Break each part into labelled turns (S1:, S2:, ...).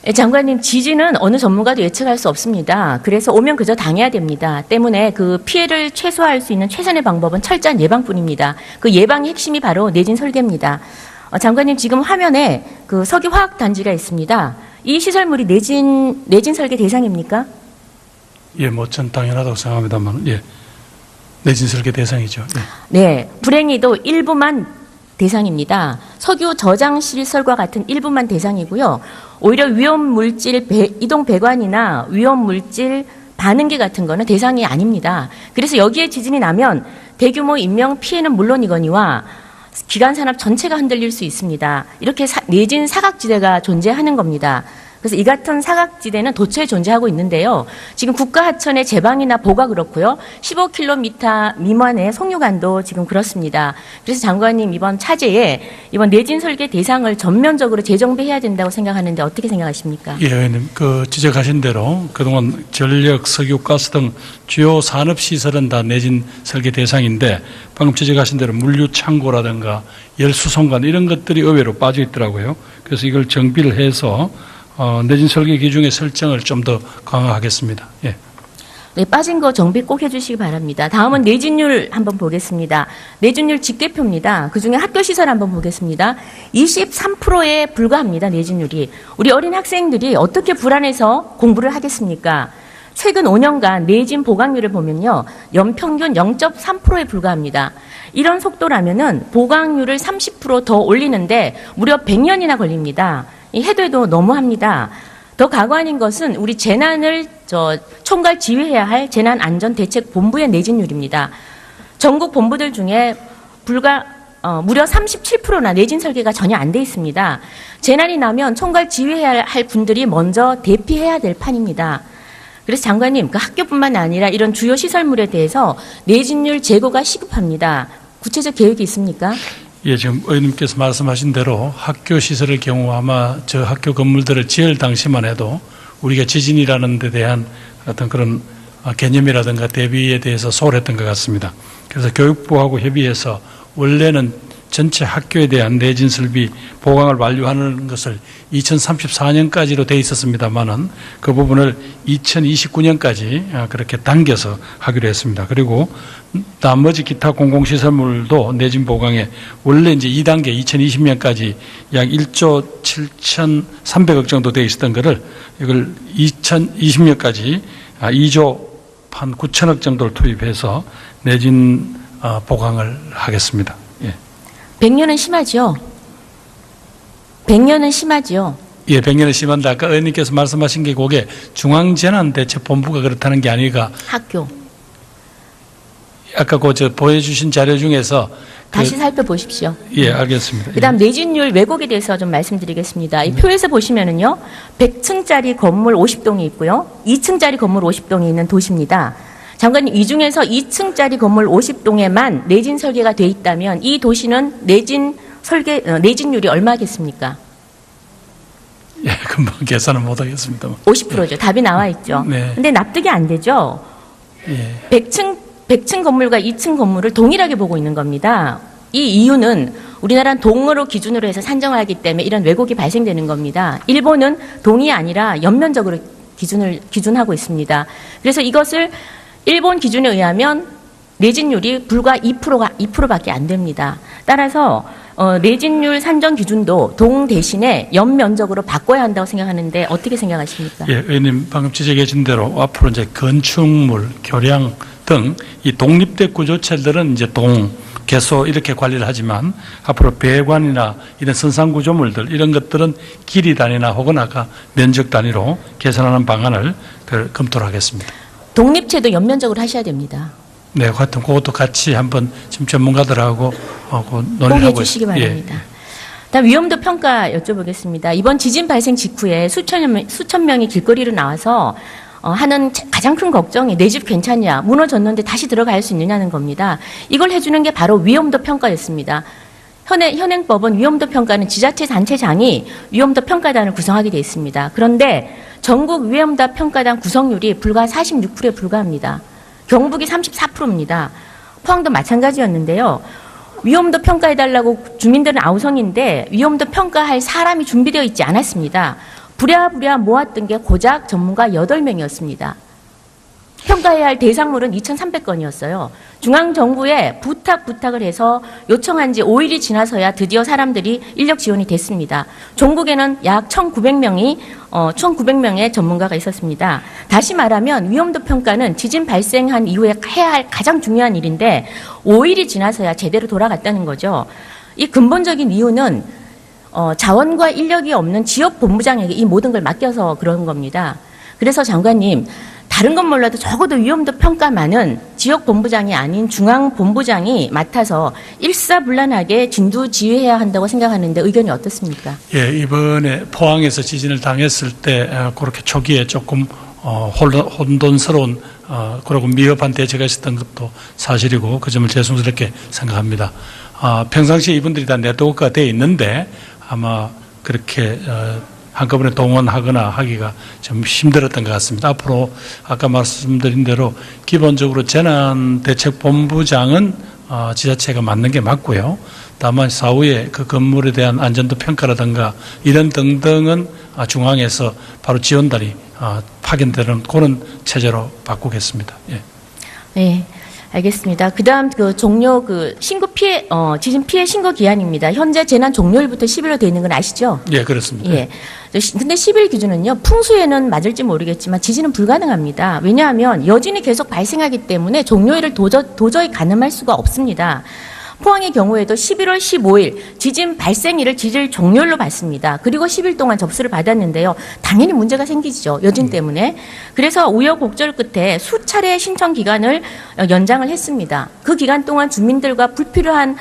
S1: 예, 장관님, 지진은 어느 전문가도 예측할 수 없습니다. 그래서 오면 그저 당해야 됩니다. 때문에 그 피해를 최소화할 수 있는 최선의 방법은 철저한 예방뿐입니다. 그 예방의 핵심이 바로 내진 설계입니다. 장관님, 지금 화면에 그 석유화학단지가 있습니다. 이 시설물이 내진 설계 대상입니까?
S2: 예, 뭐 전 당연하다고 생각합니다만, 예, 내진 설계 대상이죠. 예.
S1: 네, 불행히도 일부만 대상입니다. 석유 저장 시설과 같은 일부만 대상이고요. 오히려 위험 물질 이동 배관이나 위험 물질 반응기 같은 거는 대상이 아닙니다. 그래서 여기에 지진이 나면 대규모 인명 피해는 물론이거니와 기간 산업 전체가 흔들릴 수 있습니다. 이렇게 내진 사각지대가 존재하는 겁니다. 그래서 이 같은 사각지대는 도처에 존재하고 있는데요. 지금 국가하천의 제방이나 보가 그렇고요. 15km 미만의 송유관도 지금 그렇습니다. 그래서 장관님, 이번 차제에 이번 내진 설계 대상을 전면적으로 재정비해야 된다고 생각하는데 어떻게 생각하십니까?
S2: 예, 의원님, 그 지적하신 대로 그동안 전력, 석유, 가스 등 주요 산업 시설은 다 내진 설계 대상인데 방금 지적하신 대로 물류 창고라든가 열수송관 이런 것들이 의외로 빠져 있더라고요. 그래서 이걸 정비를 해서 내진 설계 기준의 설정을 좀 더 강화하겠습니다. 예.
S1: 네, 빠진 거 정비 꼭 해주시기 바랍니다. 다음은 내진율 한번 보겠습니다. 내진율 직대표입니다. 그중에 학교시설 한번 보겠습니다. 23%에 불과합니다. 내진율이. 우리 어린 학생들이 어떻게 불안해서 공부를 하겠습니까? 최근 5년간 내진 보강률을 보면요, 연평균 0.3%에 불과합니다. 이런 속도라면은 보강률을 30% 더 올리는데 무려 100년이나 걸립니다. 해도 너무합니다. 더 과거아닌 것은 우리 재난을 총괄 지휘해야 할 재난안전대책본부의 내진율입니다. 전국 본부들 중에 무려 37%나 내진 설계가 전혀 안 돼 있습니다. 재난이 나면 총괄 지휘해야 할 분들이 먼저 대피해야 될 판입니다. 그래서 장관님, 그 학교뿐만 아니라 이런 주요 시설물에 대해서 내진율 제고가 시급합니다. 구체적 계획이 있습니까?
S2: 예, 지금 의원님께서 말씀하신 대로 학교 시설의 경우 아마 저 학교 건물들을 지을 당시만 해도 우리가 지진이라는 데 대한 어떤 그런 개념이라든가 대비에 대해서 소홀했던 것 같습니다. 그래서 교육부하고 협의해서 원래는 전체 학교에 대한 내진 설비 보강을 완료하는 것을 2034년까지로 돼 있었습니다만은 그 부분을 2029년까지 그렇게 당겨서 하기로 했습니다. 그리고 나머지 기타 공공시설물도 내진 보강에 원래 이제 2단계 2020년까지 약 1조 7,300억 정도 돼 있었던 거를 이걸 2020년까지 2조 한 9천억 정도를 투입해서 내진 보강을 하겠습니다. 예.
S1: 100년은 심하죠? 100년은 심하죠?
S2: 예, 100년은 심한데 아까 의원님께서 말씀하신 게 그게 중앙재난대책본부가 그렇다는 게 아니라
S1: 학교.
S2: 아까 보여주신 자료 중에서
S1: 다시 살펴보십시오.
S2: 예, 알겠습니다.
S1: 그다음 내진율 왜곡에 대해서 좀 말씀드리겠습니다. 이 표에서 보시면은요, 100층짜리 건물 50동이 있고요, 2층짜리 건물 50동이 있는 도시입니다. 장관님, 이 중에서 2층짜리 건물 50동에만 내진 설계가 돼 있다면 이 도시는 내진율이 얼마겠습니까?
S2: 예, 금방 계산은 못 하겠습니다.
S1: 50%죠. 답이 나와 있죠.
S2: 네.
S1: 근데 납득이 안 되죠.
S2: 예.
S1: 100층 건물과 2층 건물을 동일하게 보고 있는 겁니다. 이 이유는 우리나라는 동으로 기준으로 해서 산정을 하기 때문에 이런 왜곡이 발생되는 겁니다. 일본은 동이 아니라 연면적으로 기준하고 있습니다. 그래서 이것을 일본 기준에 의하면 내진율이 불과 2%밖에 안 됩니다. 따라서 내진율 산정 기준도 동 대신에 연면적으로 바꿔야 한다고 생각하는데 어떻게 생각하십니까?
S2: 예, 의원님 방금 지적해 준 대로 앞으로 이제 건축물, 교량 등 이 독립된 구조체들은 이제 동, 개소 이렇게 관리를 하지만 앞으로 배관이나 이런 선상 구조물들 이런 것들은 길이 단위나 혹은 아까 면적 단위로 계산하는 방안을 검토를 하겠습니다.
S1: 독립체도 연면적으로 하셔야 됩니다.
S2: 네, 하여튼 그것도 같이 한번 지금 전문가들하고 논의를
S1: 꼭
S2: 하고
S1: 해주시기
S2: 있습니다.
S1: 바랍니다. 다음 위험도 평가 여쭤보겠습니다. 이번 지진 발생 직후에 수천 명이 길거리로 나와서 하는 가장 큰 걱정이 내 집 괜찮냐, 무너졌는데 다시 들어갈 수 있느냐는 겁니다. 이걸 해주는 게 바로 위험도 평가였습니다. 현행법은 위험도 평가는 지자체 단체장이 위험도 평가단을 구성하게 되어 있습니다. 그런데 전국 위험도 평가단 구성률이 불과 46%에 불과합니다. 경북이 34%입니다. 포항도 마찬가지였는데요. 위험도 평가해달라고 주민들은 아우성인데 위험도 평가할 사람이 준비되어 있지 않았습니다. 부랴부랴 모았던 게 고작 전문가 8명이었습니다. 평가해야 할 대상물은 2,300건이었어요. 중앙정부에 부탁을 해서 요청한 지 5일이 지나서야 드디어 사람들이 인력 지원이 됐습니다. 종국에는 약 1,900명의 전문가가 있었습니다. 다시 말하면 위험도 평가는 지진 발생한 이후에 해야 할 가장 중요한 일인데 5일이 지나서야 제대로 돌아갔다는 거죠. 이 근본적인 이유는 자원과 인력이 없는 지역 본부장에게 이 모든 걸 맡겨서 그런 겁니다. 그래서 장관님, 다른 건 몰라도 적어도 위험도 평가만은 지역 본부장이 아닌 중앙 본부장이 맡아서 일사불란하게 진두지휘해야 한다고 생각하는데 의견이 어떻습니까?
S2: 예, 이번에 포항에서 지진을 당했을 때 그렇게 초기에 조금 혼돈스러운 그리고 미흡한 대처가 있었던 것도 사실이고 그 점을 죄송스럽게 생각합니다. 평상시에 이분들이 다 네트워크가 되어 있는데 아마 그렇게 한꺼번에 동원하거나 하기가 좀 힘들었던 것 같습니다. 앞으로 아까 말씀드린 대로 기본적으로 재난대책본부장은 지자체가 맡는 게 맞고요. 다만 사후에 그 건물에 대한 안전도 평가라든가 이런 등등은 중앙에서 바로 지원단이 파견되는 그런 체제로 바꾸겠습니다. 예.
S1: 네. 알겠습니다. 그다음 신고 피해 지진 피해 신고 기한입니다. 현재 재난 종료일부터 10일로 되어 있는 건 아시죠?
S2: 예, 그렇습니다.
S1: 예. 근데 10일 기준은요. 풍수에는 맞을지 모르겠지만 지진은 불가능합니다. 왜냐하면 여진이 계속 발생하기 때문에 종료일을 도저히 가늠할 수가 없습니다. 포항의 경우에도 11월 15일 지진 발생일을 지질 종료일로 봤습니다. 그리고 10일 동안 접수를 받았는데요. 당연히 문제가 생기죠. 여진 때문에. 그래서 우여곡절 끝에 수차례 신청 기간을 연장을 했습니다. 그 기간 동안 주민들과 불필요한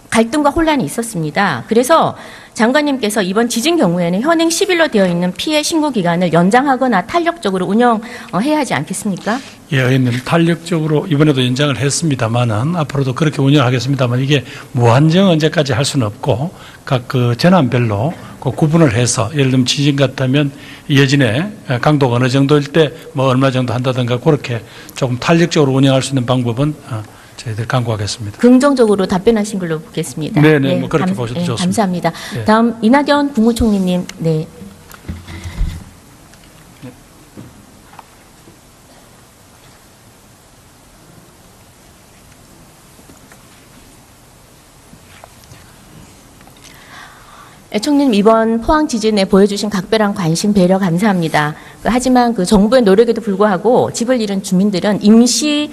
S1: 갈등과 혼란이 있었습니다. 그래서 장관님께서 이번 지진 경우에는 현행 10일로 되어 있는 피해 신고 기간을 연장하거나 탄력적으로 운영해야 하지 않겠습니까?
S2: 예, 의원님 탄력적으로 이번에도 연장을 했습니다만은 앞으로도 그렇게 운영하겠습니다만 이게 무한정 언제까지 할 수는 없고 각 그 재난별로 그 구분을 해서 예를 들면 지진 같다면 예진에 강도가 어느 정도일 때 뭐 얼마 정도 한다든가 그렇게 조금 탄력적으로 운영할 수 있는 방법은 저희들 강구하겠습니다.
S1: 긍정적으로 답변하신 걸로 보겠습니다.
S2: 네네, 뭐 그렇게 보셔도 좋습니다.
S1: 감사합니다.
S2: 네.
S1: 다음 이낙연 국무총리님, 네. 총리님, 이번 포항 지진에 보여주신 각별한 관심, 배려 감사합니다. 하지만 그 정부의 노력에도 불구하고 집을 잃은 주민들은 임시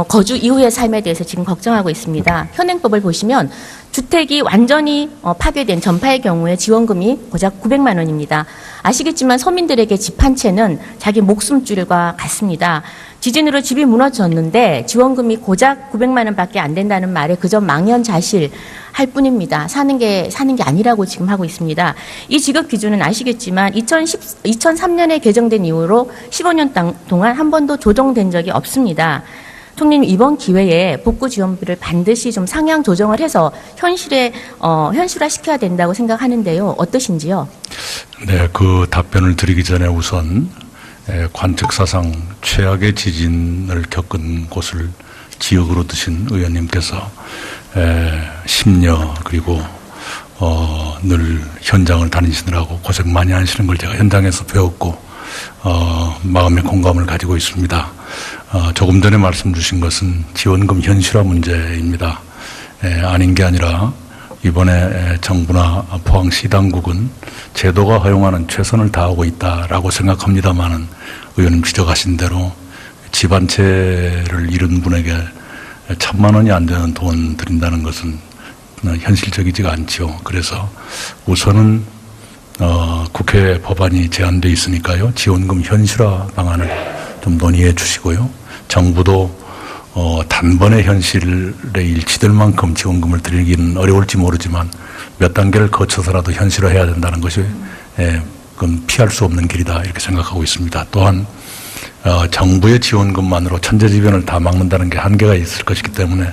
S1: 거주 이후의 삶에 대해서 지금 걱정하고 있습니다. 현행법을 보시면 주택이 완전히 파괴된 전파의 경우에 지원금이 고작 900만 원입니다. 아시겠지만 서민들에게 집 한 채는 자기 목숨줄과 같습니다. 지진으로 집이 무너졌는데 지원금이 고작 900만 원밖에 안 된다는 말에 그저 망연자실 할 뿐입니다. 사는 게 아니라고 지금 하고 있습니다. 이 지급 기준은 아시겠지만 2003년에 개정된 이후로 15년 동안 한 번도 조정된 적이 없습니다. 총리님, 이번 기회에 복구 지원비를 반드시 좀 상향 조정을 해서 현실화시켜야 된다고 생각하는데요. 어떠신지요?
S3: 네, 그 답변을 드리기 전에 우선 관측사상 최악의 지진을 겪은 곳을 지역으로 드신 의원님께서 심려 그리고 늘 현장을 다니시느라고 고생 많이 하시는 걸 제가 현장에서 배웠고 마음의 공감을 가지고 있습니다. 조금 전에 말씀 주신 것은 지원금 현실화 문제입니다. 아닌 게 아니라 이번에 정부나 포항시 당국은 제도가 허용하는 최선을 다하고 있다라고 생각합니다마는 의원님 지적하신 대로 집 한 채를 잃은 분에게 1,000만 원이 안 되는 돈 드린다는 것은 현실적이지가 않죠. 그래서 우선은 국회 법안이 제안돼 있으니까요. 지원금 현실화 방안을 좀 논의해 주시고요. 정부도 단번에 현실에 일치될 만큼 지원금을 드리기는 어려울지 모르지만 몇 단계를 거쳐서라도 현실화해야 된다는 것이 그건 피할 수 없는 길이다 이렇게 생각하고 있습니다. 또한 정부의 지원금만으로 천재지변을 다 막는다는 게 한계가 있을 것이기 때문에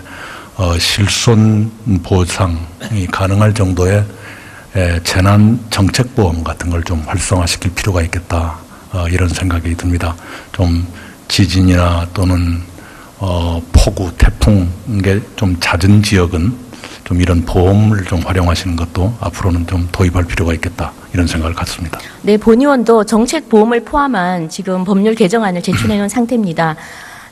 S3: 실손 보상이 가능할 정도의 재난 정책보험 같은 걸 좀 활성화시킬 필요가 있겠다 이런 생각이 듭니다. 좀 지진이나 또는 폭우, 태풍 게 좀 잦은 지역은 좀 좀 이런 보험을 좀 활용하시는 것도 앞으로는 좀 도입할 필요가 있겠다 이런 생각을 갖습니다.
S1: 네, 본의원도 정책 보험을 포함한 지금 법률 개정안을 제출해 놓은 상태입니다.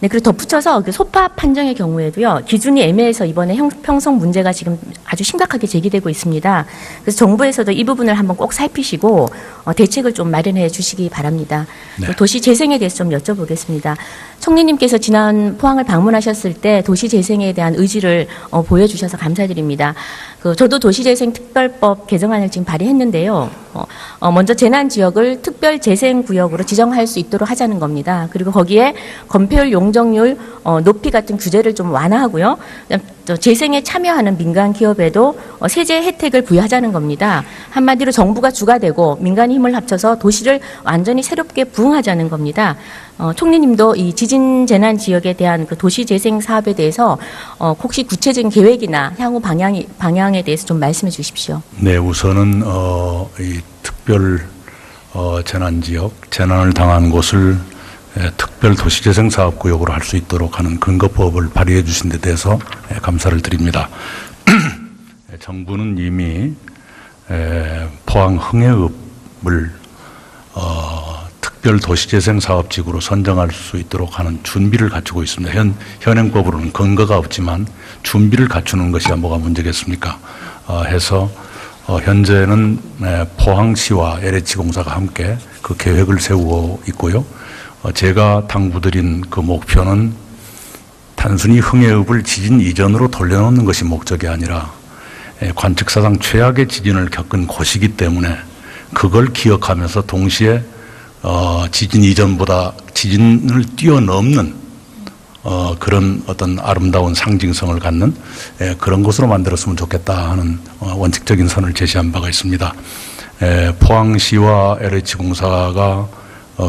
S1: 네, 그리고 덧붙여서 그 소파 판정의 경우에도요, 기준이 애매해서 이번에 형평성 문제가 지금 아주 심각하게 제기되고 있습니다. 그래서 정부에서도 이 부분을 한번 꼭 살피시고 대책을 좀 마련해 주시기 바랍니다.
S3: 네.
S1: 또 도시 재생에 대해서 좀 여쭤보겠습니다. 총리님께서 지난 포항을 방문하셨을 때 도시 재생에 대한 의지를 보여주셔서 감사드립니다. 저도 도시재생특별법 개정안을 지금 발의했는데요. 먼저 재난 지역을 특별 재생 구역으로 지정할 수 있도록 하자는 겁니다. 그리고 거기에 건폐율, 용적률 높이 같은 규제를 좀 완화하고요. 또 재생에 참여하는 민간 기업에도 세제 혜택을 부여하자는 겁니다. 한마디로 정부가 주가 되고 민간이 힘을 합쳐서 도시를 완전히 새롭게 부흥하자는 겁니다. 총리님도 이 지진 재난 지역에 대한 그 도시 재생 사업에 대해서 혹시 구체적인 계획이나 향후 방향에 대해서 좀 말씀해 주십시오.
S3: 네, 우선은 이 특별 재난 지역, 재난을 당한 곳을 특별 도시재생 사업구역으로 할 수 있도록 하는 근거법을 발의해 주신 데 대해서 감사를 드립니다. 정부는 이미 포항 흥해읍을 특별 도시재생 사업지구로 선정할 수 있도록 하는 준비를 갖추고 있습니다. 현행법으로는 근거가 없지만 준비를 갖추는 것이야 뭐가 문제겠습니까? 해서 현재는 포항시와 LH공사가 함께 그 계획을 세우고 있고요. 제가 당부드린 그 목표는 단순히 흥해읍을 지진 이전으로 돌려놓는 것이 목적이 아니라 관측사상 최악의 지진을 겪은 곳이기 때문에 그걸 기억하면서 동시에 지진 이전보다 지진을 뛰어넘는 그런 어떤 아름다운 상징성을 갖는 그런 곳으로 만들었으면 좋겠다 하는 원칙적인 선을 제시한 바가 있습니다. 포항시와 LH공사가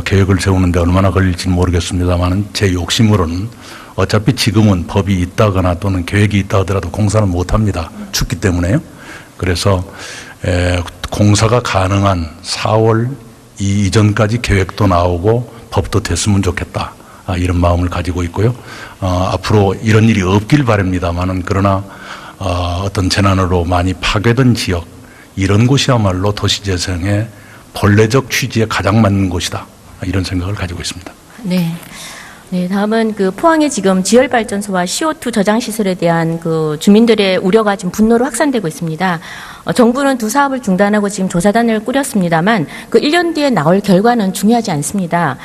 S3: 계획을 세우는데 얼마나 걸릴지는 모르겠습니다만 제 욕심으로는 어차피 지금은 법이 있다거나 또는 계획이 있다 하더라도 공사는 못합니다. 춥기 때문에요. 그래서 공사가 가능한 4월 이전까지 계획도 나오고 법도 됐으면 좋겠다. 이런 마음을 가지고 있고요. 앞으로 이런 일이 없길 바랍니다만은 그러나 어떤 재난으로 많이 파괴된 지역 이런 곳이야말로 도시재생의 본래적 취지에 가장 맞는 곳이다. 이런 생각을 가지고 있습니다.
S1: 네. 네, 다음은 그 포항의 지금 지열발전소와 CO2 저장 시설에 대한 그 주민들의 우려가 지금 분노로 확산되고 있습니다. 정부는 두 사업을 중단하고 지금 조사단을 꾸렸습니다만 그 1년 뒤에 나올 결과는 중요하지 않습니다.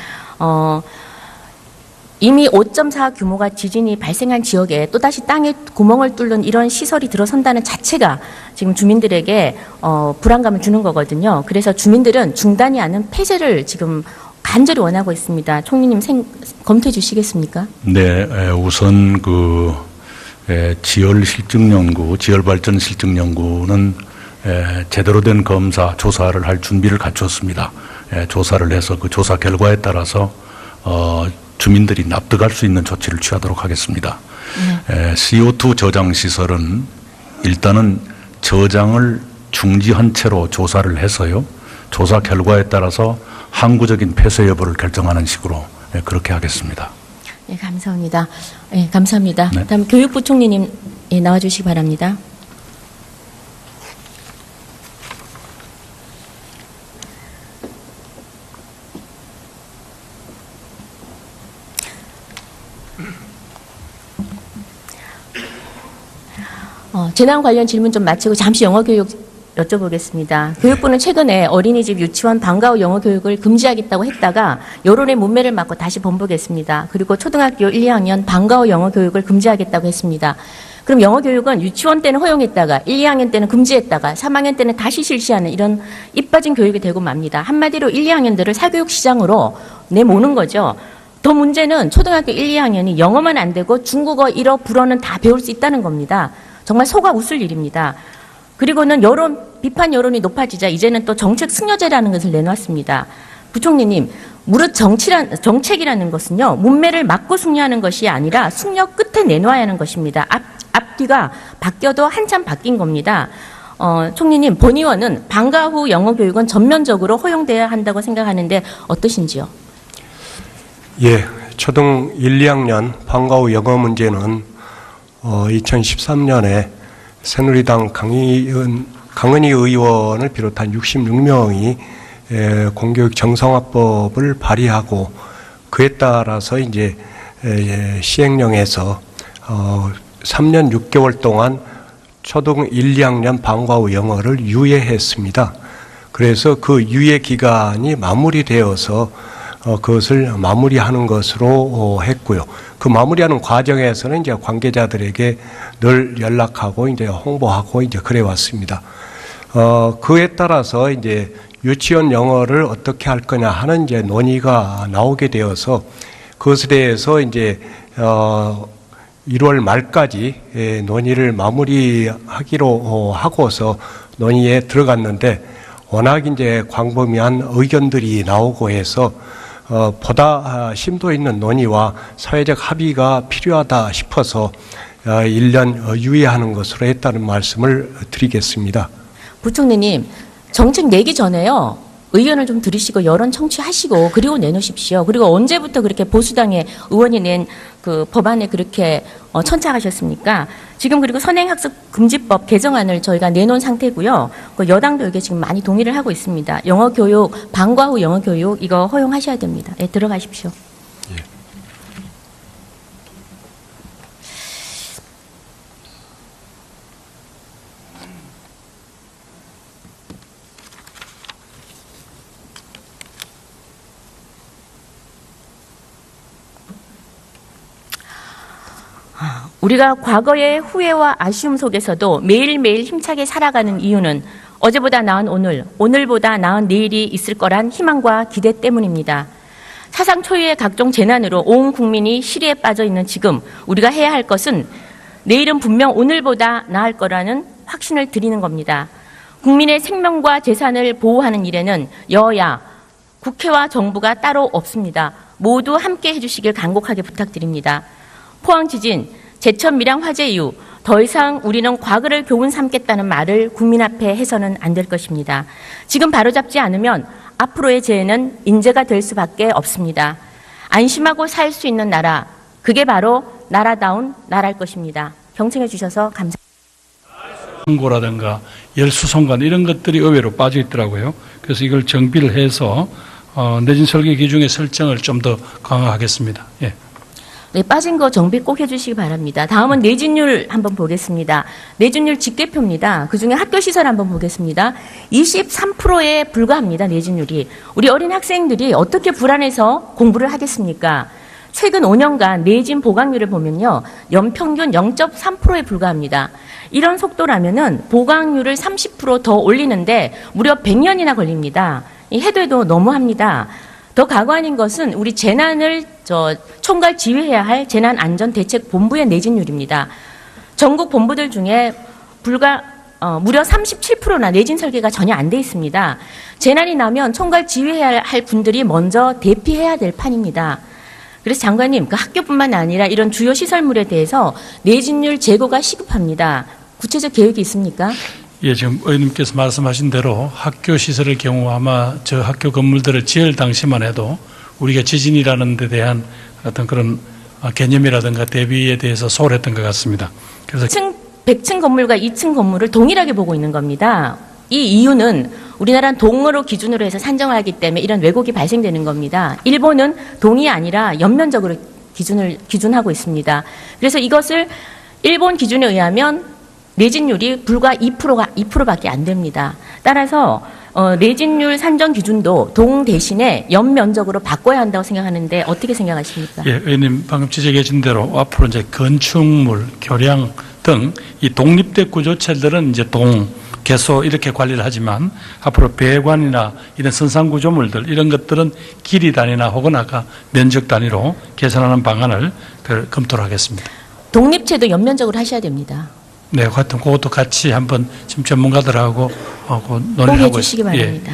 S1: 이미 5.4 규모가 지진이 발생한 지역에 또다시 땅에 구멍을 뚫는 이런 시설이 들어선다는 자체가 지금 주민들에게 불안감을 주는 거거든요. 그래서 주민들은 중단이 아닌 폐쇄를 지금 간절히 원하고 있습니다. 총리님 검토해 주시겠습니까?
S3: 네, 우선 지열 실증 연구, 지열 발전 실증 연구는 제대로 된 검사, 조사를 할 준비를 갖췄습니다. 조사를 해서 그 조사 결과에 따라서 주민들이 납득할 수 있는 조치를 취하도록 하겠습니다. CO2 저장 시설은 일단은 저장을 중지한 채로 조사를 해서요. 조사 결과에 따라서 항구적인 폐쇄 여부를 결정하는 식으로 그렇게 하겠습니다.
S1: 네, 감사합니다. 네, 감사합니다.
S3: 네.
S1: 다음 교육부 총리님 나와주시기 바랍니다. 재난 관련 질문 좀 마치고 잠시 영어 교육 여쭤보겠습니다. 교육부는 최근에 어린이집, 유치원, 방과 후 영어 교육을 금지하겠다고 했다가 여론의 문매를 맞고 다시 번복했습니다. 그리고 초등학교 1, 2학년 방과 후 영어 교육을 금지하겠다고 했습니다. 그럼 영어 교육은 유치원 때는 허용했다가 1, 2학년 때는 금지했다가 3학년 때는 다시 실시하는 이런 입 빠진 교육이 되고 맙니다. 한마디로 1, 2학년들을 사교육 시장으로 내모는 거죠. 더 문제는 초등학교 1, 2학년이 영어만 안 되고 중국어, 일어, 불어는 다 배울 수 있다는 겁니다. 정말 속아 웃을 일입니다. 그리고는 비판 여론이 높아지자 이제는 또 정책 승려제라는 것을 내놨습니다. 부총리님, 무릇 정책이라는 것은요, 문매를 막고 승려하는 것이 아니라 승려 끝에 내놓아야 하는 것입니다. 앞뒤가 바뀌어도 한참 바뀐 겁니다. 총리님, 본의원은 방과 후 영어 교육은 전면적으로 허용돼야 한다고 생각하는데 어떠신지요?
S4: 예, 초등 1, 2학년 방과 후 영어 문제는 2013년에 새누리당 강은희 의원을 비롯한 66명이 공교육 정상화법을 발의하고 그에 따라서 이제 시행령에서 3년 6개월 동안 초등 1, 2학년 방과 후 영어를 유예했습니다. 그래서 그 유예 기간이 마무리되어서 그것을 마무리하는 것으로 했고요. 그 마무리하는 과정에서는 이제 관계자들에게 늘 연락하고 이제 홍보하고 이제 그래 왔습니다. 그에 따라서 이제 유치원 영어를 어떻게 할 거냐 하는 이제 논의가 나오게 되어서 그것에 대해서 이제 1월 말까지 논의를 마무리하기로 하고서 논의에 들어갔는데 워낙 이제 광범위한 의견들이 나오고 해서 보다 심도 있는 논의와 사회적 합의가 필요하다 싶어서 1년 유예하는 것으로 했다는 말씀을 드리겠습니다.
S1: 부총리님, 정책 내기 전에요. 의견을 좀 들으시고 여론 청취하시고 그리고 내놓으십시오. 그리고 언제부터 그렇게 보수당의 의원이 낸 그 법안에 그렇게 천착하셨습니까? 지금 그리고 선행학습금지법 개정안을 저희가 내놓은 상태고요. 그 여당도 이게 지금 많이 동의를 하고 있습니다. 영어 교육, 방과 후 영어 교육 이거 허용하셔야 됩니다. 네, 들어가십시오.
S4: 예.
S1: 우리가 과거의 후회와 아쉬움 속에서도 매일매일 힘차게 살아가는 이유는 어제보다 나은 오늘, 오늘보다 나은 내일이 있을 거란 희망과 기대 때문입니다. 사상 초유의 각종 재난으로 온 국민이 시리에 빠져 있는 지금 우리가 해야 할 것은 내일은 분명 오늘보다 나을 거라는 확신을 드리는 겁니다. 국민의 생명과 재산을 보호하는 일에는 여야, 국회와 정부가 따로 없습니다. 모두 함께 해주시길 간곡하게 부탁드립니다. 포항 지진, 제천 밀양 화재 이후 더 이상 우리는 과거를 교훈 삼겠다는 말을 국민 앞에 해서는 안 될 것입니다. 지금 바로잡지 않으면 앞으로의 재해는 인재가 될 수밖에 없습니다. 안심하고 살 수 있는 나라, 그게 바로 나라다운 나라일 것입니다. 경청해 주셔서 감사합니다.
S2: 광고라든가 열수송관 이런 것들이 의외로 빠져 있더라고요. 그래서 이걸 정비를 해서 내진 설계 기준의 설정을 좀 더 강화하겠습니다. 예.
S1: 네, 빠진 거 정비 꼭 해주시기 바랍니다. 다음은 내진율 한번 보겠습니다. 내진율 집계표입니다. 그중에 학교시설 한번 보겠습니다. 23%에 불과합니다. 내진율이. 우리 어린 학생들이 어떻게 불안해서 공부를 하겠습니까? 최근 5년간 내진 보강률을 보면요. 연평균 0.3%에 불과합니다. 이런 속도라면은 보강률을 30% 더 올리는데 무려 100년이나 걸립니다. 해도 해도 너무합니다. 더 각오하는 것은 우리 재난을 총괄 지휘해야 할 재난안전대책본부의 내진율입니다. 전국 본부들 중에 무려 37%나 내진 설계가 전혀 안 돼 있습니다. 재난이 나면 총괄 지휘해야 할 분들이 먼저 대피해야 될 판입니다. 그래서 장관님, 그 학교뿐만 아니라 이런 주요 시설물에 대해서 내진율 제고가 시급합니다. 구체적 계획이 있습니까?
S2: 예, 지금 의원님께서 말씀하신 대로 학교 시설의 경우 아마 저 학교 건물들을 지을 당시만 해도 우리가 지진이라는 데 대한 어떤 그런 개념이라든가 대비에 대해서 소홀했던 것 같습니다. 그래서
S1: 100층 건물과 2층 건물을 동일하게 보고 있는 겁니다. 이 이유는 우리나라는 동으로 기준으로 해서 산정하기 때문에 이런 왜곡이 발생되는 겁니다. 일본은 동이 아니라 연면적으로 기준하고 있습니다. 그래서 이것을 일본 기준에 의하면 내진율이 불과 2%밖에 안 됩니다. 따라서 내진율 산정 기준도 동 대신에 연면적으로 바꿔야 한다고 생각하는데 어떻게 생각하십니까?
S2: 예, 의원님 방금 지적해 준 대로 앞으로 이제 건축물, 교량 등 이 독립된 구조체들은 이제 동, 개소 이렇게 관리를 하지만 앞으로 배관이나 이런 선상 구조물들 이런 것들은 길이 단위나 혹은 아까 면적 단위로 계산하는 방안을 검토를 하겠습니다.
S1: 독립체도 연면적으로 하셔야 됩니다.
S2: 네, 하여튼 그것도 같이 한번 지금 전문가들하고 논의를
S1: 꼭
S2: 하고
S1: 해주시기 바랍니다.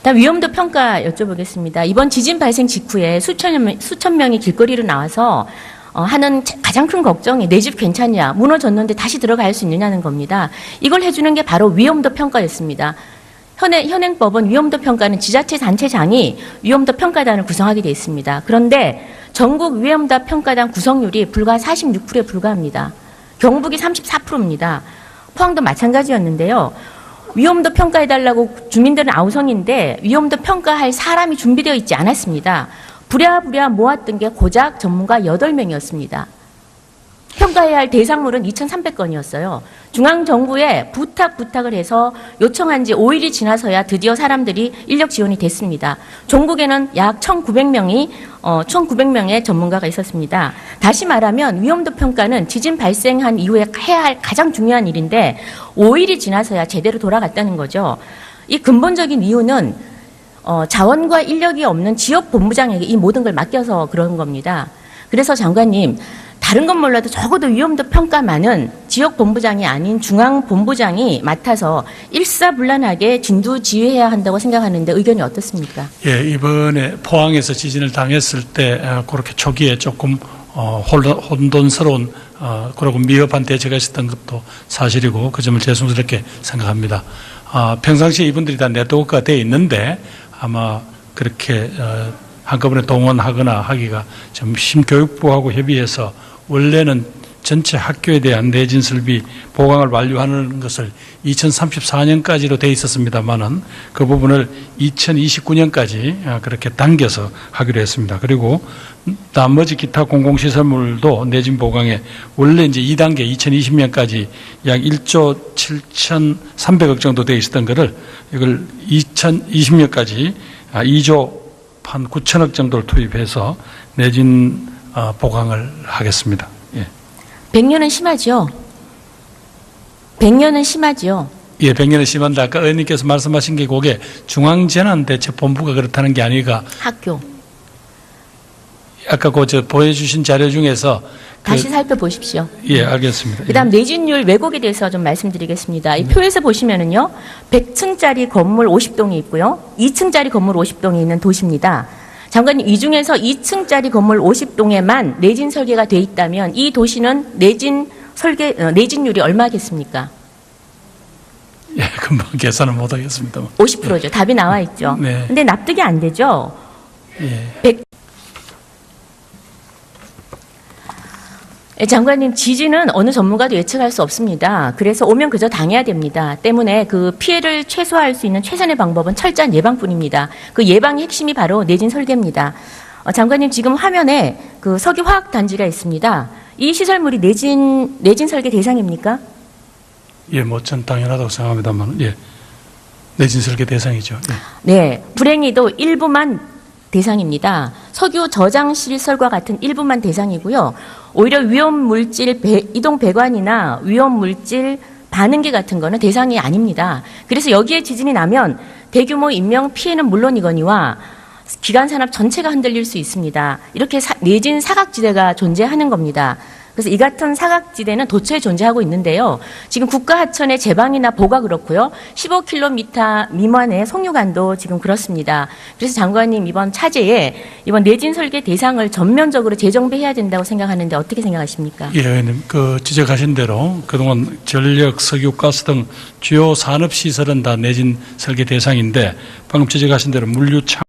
S1: 다음 위험도 평가 여쭤보겠습니다. 이번 지진 발생 직후에 수천 명이 길거리로 나와서 하는 가장 큰 걱정이 내 집 괜찮냐, 무너졌는데 다시 들어갈 수 있느냐는 겁니다. 이걸 해주는 게 바로 위험도 평가였습니다. 현행법은 위험도 평가는 지자체 단체장이 위험도 평가단을 구성하게 되어 있습니다. 그런데 전국 위험도 평가단 구성률이 불과 46%에 불과합니다. 경북이 34%입니다. 포항도 마찬가지였는데요. 위험도 평가해달라고 주민들은 아우성인데 위험도 평가할 사람이 준비되어 있지 않았습니다. 부랴부랴 모았던 게 고작 전문가 8명이었습니다. 평가해야 할 대상물은 2,300건이었어요. 중앙정부에 부탁을 해서 요청한 지 5일이 지나서야 드디어 사람들이 인력 지원이 됐습니다. 종국에는 약 1,900명의 전문가가 있었습니다. 다시 말하면 위험도 평가는 지진 발생한 이후에 해야 할 가장 중요한 일인데 5일이 지나서야 제대로 돌아갔다는 거죠. 이 근본적인 이유는 자원과 인력이 없는 지역 본부장에게 이 모든 걸 맡겨서 그런 겁니다. 그래서 장관님, 다른 건 몰라도 적어도 위험도 평가만은 지역 본부장이 아닌 중앙 본부장이 맡아서 일사불란하게 진두지휘해야 한다고 생각하는데 의견이 어떻습니까?
S2: 예, 이번에 포항에서 지진을 당했을 때 그렇게 초기에 조금 혼돈스러운 그리고 미흡한 대처가 있었던 것도 사실이고 그 점을 죄송스럽게 생각합니다. 평상시에 이분들이 다 네트워크가 되어 있는데 아마 그렇게 한꺼번에 동원하거나 하기가 좀 심교육부하고 협의해서 원래는 전체 학교에 대한 내진 설비 보강을 완료하는 것을 2034년까지로 돼 있었습니다만은 그 부분을 2029년까지 그렇게 당겨서 하기로 했습니다. 그리고 나머지 기타 공공시설물도 내진 보강에 원래 이제 2단계 2020년까지 약 1조 7,300억 정도 돼 있었던 거를 이걸 2020년까지 2조 한 9천억 정도를 투입해서 내진 보강을 하겠습니다. 예.
S1: 100년은 심하죠? 100년은 심하죠?
S2: 예, 100년은 심한데 아까 의원님께서 말씀하신 게 그게 중앙재난대책본부가 그렇다는 게 아니라
S1: 학교.
S2: 아까 보여주신 자료 중에서
S1: 다시 살펴보십시오.
S2: 예, 알겠습니다.
S1: 그다음 내진율 왜곡에 대해서 좀 말씀드리겠습니다. 이 표에서 보시면은요, 100층짜리 건물 50동이 있고요, 2층짜리 건물 50동이 있는 도시입니다. 장관님, 이 중에서 2층짜리 건물 50동에만 내진 설계가 돼 있다면 이 도시는 내진율이 얼마겠습니까?
S2: 예, 금방 계산은 못 하겠습니다.
S1: 50%죠. 답이 나와 있죠.
S2: 네.
S1: 근데 납득이 안 되죠.
S2: 예.
S1: 장관님, 지진은 어느 전문가도 예측할 수 없습니다. 그래서 오면 그저 당해야 됩니다. 때문에 그 피해를 최소화할 수 있는 최선의 방법은 철저한 예방뿐입니다. 그 예방의 핵심이 바로 내진 설계입니다. 장관님, 지금 화면에 그 석유화학단지가 있습니다. 이 시설물이 내진 설계 대상입니까?
S2: 예, 뭐 전 당연하다고 생각합니다만, 예, 내진 설계 대상이죠. 예.
S1: 네, 불행히도 일부만 대상입니다. 석유 저장 시설과 같은 일부만 대상이고요. 오히려 위험 물질 이동 배관이나 위험 물질 반응기 같은 거는 대상이 아닙니다. 그래서 여기에 지진이 나면 대규모 인명 피해는 물론이거니와 기간 산업 전체가 흔들릴 수 있습니다. 이렇게 내진 사각지대가 존재하는 겁니다. 그래서 이 같은 사각지대는 도처에 존재하고 있는데요. 지금 국가하천의 제방이나 보가 그렇고요. 15km 미만의 송유관도 지금 그렇습니다. 그래서 장관님, 이번 차제에 이번 내진 설계 대상을 전면적으로 재정비해야 된다고 생각하는데 어떻게 생각하십니까?
S2: 예, 의원님, 지적하신 대로 그동안 전력, 석유, 가스 등 주요 산업 시설은 다 내진 설계 대상인데 방금 지적하신 대로 물류,